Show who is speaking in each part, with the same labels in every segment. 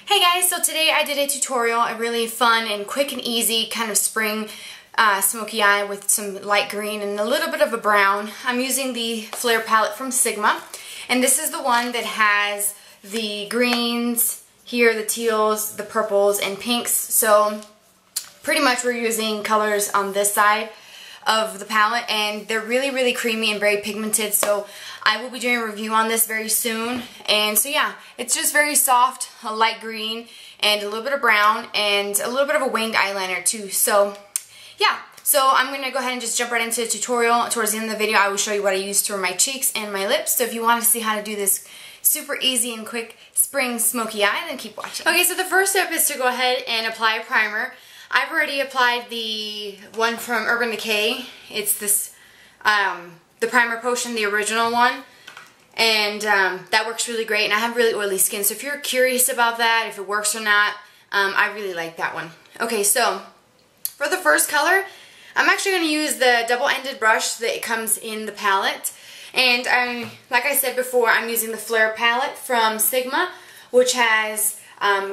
Speaker 1: Hey guys, so today I did a tutorial, a really fun and quick and easy kind of spring smoky eye with some light green and a little bit of a brown. I'm using the Flare palette from Sigma, and this is the one that has the greens here, the teals, the purples, and pinks. So pretty much we're using colors on this side of the palette, and they're really creamy and very pigmented, so I will be doing a review on this very soon. And so yeah, it's just very soft, a light green and a little bit of brown and a little bit of a winged eyeliner too. So yeah, so I'm going to go ahead and just jump right into the tutorial. Towards the end of the video I will show you what I used for my cheeks and my lips, so if you want to see how to do this super easy and quick spring smoky eye, then keep watching. Okay, so the first step is to go ahead and apply a primer. I've already applied the one from Urban Decay. It's this, the Primer Potion, the original one. And that works really great. And I have really oily skin, so if you're curious about that, if it works or not, I really like that one. Okay, so for the first color, I'm actually going to use the double-ended brush that comes in the palette. And like I said before, I'm using the Flare palette from Sigma, which has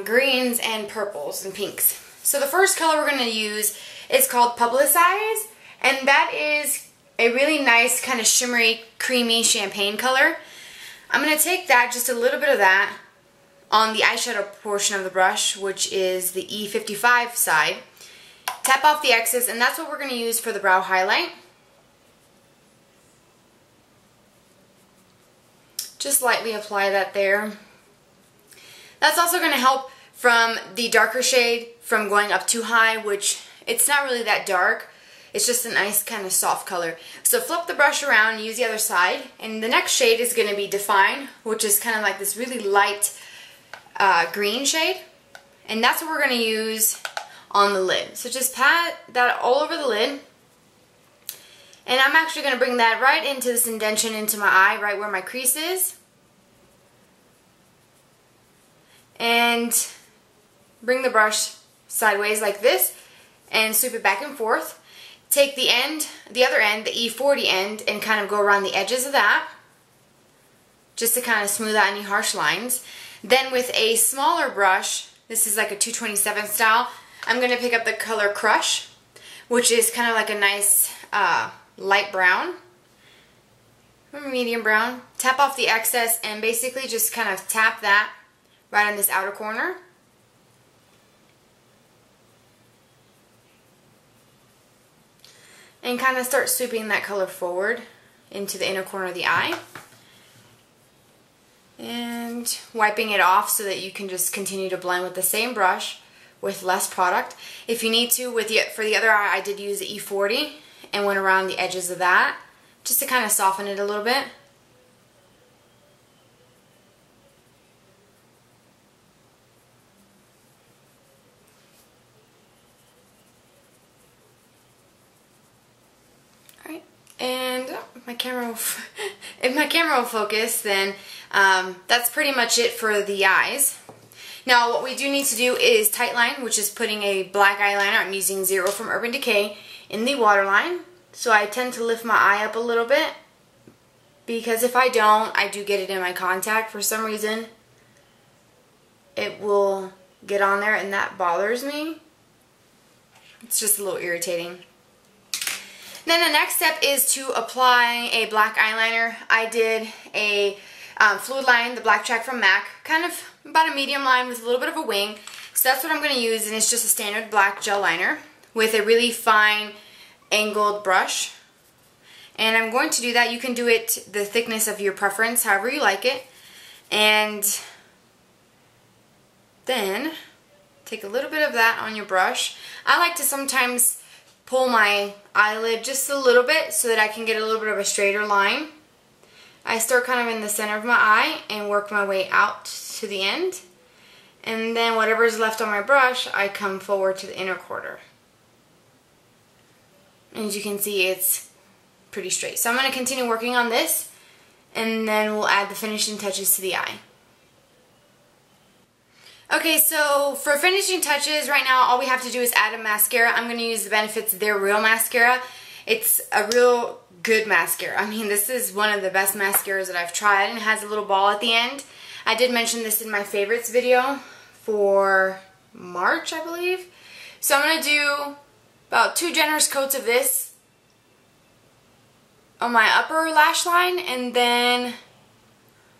Speaker 1: greens and purples and pinks. So the first color we're going to use is called Publicize, and that is a really nice kind of shimmery, creamy champagne color. I'm going to take that, just a little bit of that, on the eyeshadow portion of the brush, which is the E55 side. Tap off the excess, and that's what we're going to use for the brow highlight. Just lightly apply that there. That's also going to help from the darker shade from going up too high, which it's not really that dark. It's just a nice kind of soft color. So flip the brush around and use the other side. And the next shade is going to be Define, which is kind of like this really light green shade. And that's what we're going to use on the lid. So just pat that all over the lid. And I'm actually going to bring that right into this indentation into my eye, right where my crease is. And bring the brush sideways like this and sweep it back and forth. Take the end, the other end, the E40 end, and kind of go around the edges of that, just to kind of smooth out any harsh lines. Then with a smaller brush, this is like a 227 style, I'm going to pick up the color Crush, which is kind of like a nice light brown, medium brown. Tap off the excess and basically just kind of tap that right on this outer corner. And kind of start sweeping that color forward into the inner corner of the eye. And wiping it off so that you can just continue to blend with the same brush with less product. If you need to, for the other eye, I did use the E40 and went around the edges of that just to kind of soften it a little bit. And if my camera will focus, then that's pretty much it for the eyes. Now what we do need to do is Tightline, which is putting a black eyeliner. I'm using Zero from Urban Decay in the waterline. So I tend to lift my eye up a little bit, because if I don't, I do get it in my contact. For some reason, it will get on there and that bothers me. It's just a little irritating. Then the next step is to apply a black eyeliner. I did a fluid line, the Black Track from MAC, kind of about a medium line with a little bit of a wing. So that's what I'm going to use, and it's just a standard black gel liner with a really fine angled brush. And I'm going to do that. You can do it the thickness of your preference, however you like it. And then take a little bit of that on your brush. I like to sometimes pull my eyelid just a little bit so that I can get a little bit of a straighter line. I start kind of in the center of my eye and work my way out to the end. And then whatever is left on my brush, I come forward to the inner quarter. And as you can see, it's pretty straight. So I'm going to continue working on this, and then we'll add the finishing touches to the eye. Okay, so for finishing touches, right now all we have to do is add a mascara. I'm going to use the Benefit's They're Real mascara. It's a real good mascara. I mean, this is one of the best mascaras that I've tried, and it has a little ball at the end. I did mention this in my favorites video for March, I believe. So I'm going to do about 2 generous coats of this on my upper lash line, and then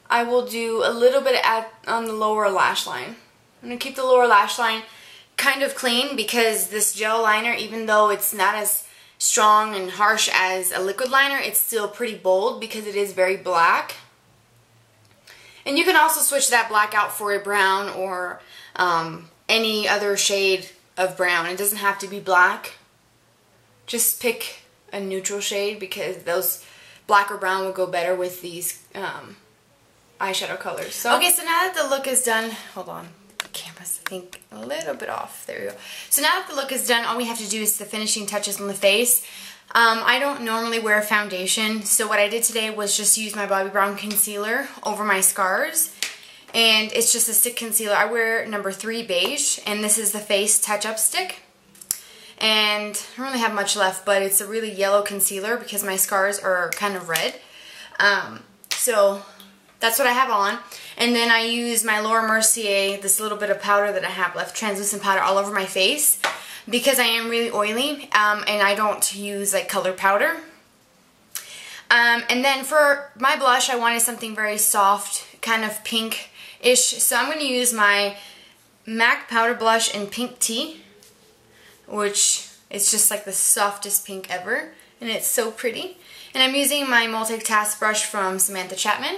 Speaker 1: I will do a little bit on the lower lash line. I'm going to keep the lower lash line kind of clean because this gel liner, even though it's not as strong and harsh as a liquid liner, it's still pretty bold because it is very black. And you can also switch that black out for a brown or any other shade of brown. It doesn't have to be black. Just pick a neutral shade because those black or brown will go better with these eyeshadow colors. So okay, so now that the look is done, hold on, the camera's I think a little bit off. There we go. So now that the look is done, all we have to do is the finishing touches on the face. I don't normally wear foundation, so what I did today was just use my Bobbi Brown concealer over my scars. And it's just a stick concealer. I wear number 3 beige, and this is the face touch-up stick. And I don't really have much left, but it's a really yellow concealer because my scars are kind of red. So that's what I have on. And then I use my Laura Mercier, this little bit of powder that I have left, translucent powder, all over my face because I am really oily, and I don't use like colored powder. And then for my blush, I wanted something very soft, kind of pink-ish. So I'm going to use my MAC powder blush in Pink Tea, which is just like the softest pink ever, and it's so pretty. And I'm using my multitask brush from Samantha Chapman,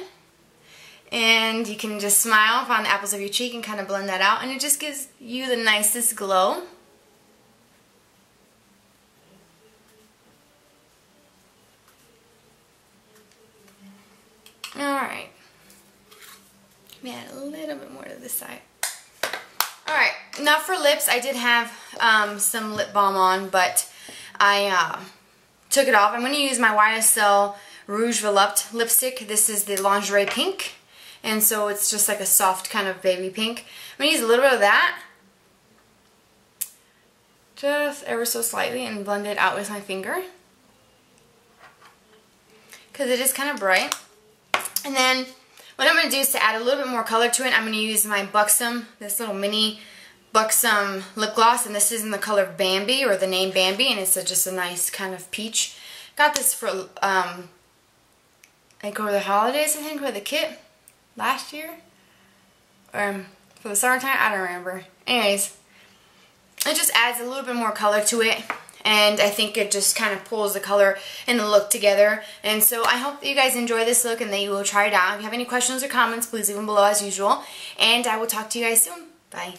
Speaker 1: and you can just smile upon the apples of your cheek and kind of blend that out, and it just gives you the nicest glow. Alright, let me add a little bit more to this side. Alright, now for lips, I did have some lip balm on, but I took it off. I'm going to use my YSL Rouge Volupte lipstick. This is the Lingerie Pink, and so it's just like a soft kind of baby pink. I'm going to use a little bit of that, just ever so slightly, and blend it out with my finger, because it is kind of bright. And then what I'm going to do is to add a little bit more color to it, I'm going to use my Buxom, this little mini Buxom lip gloss, and this is in the color Bambi, or the name Bambi, and it's just a nice kind of peach. Got this for like over the holidays, I think, with the kit last year, or for the summertime, I don't remember. Anyways, it just adds a little bit more color to it, and I think it just kind of pulls the color and the look together. And so I hope that you guys enjoy this look and that you will try it out. If you have any questions or comments, please leave them below as usual, and I will talk to you guys soon. Bye.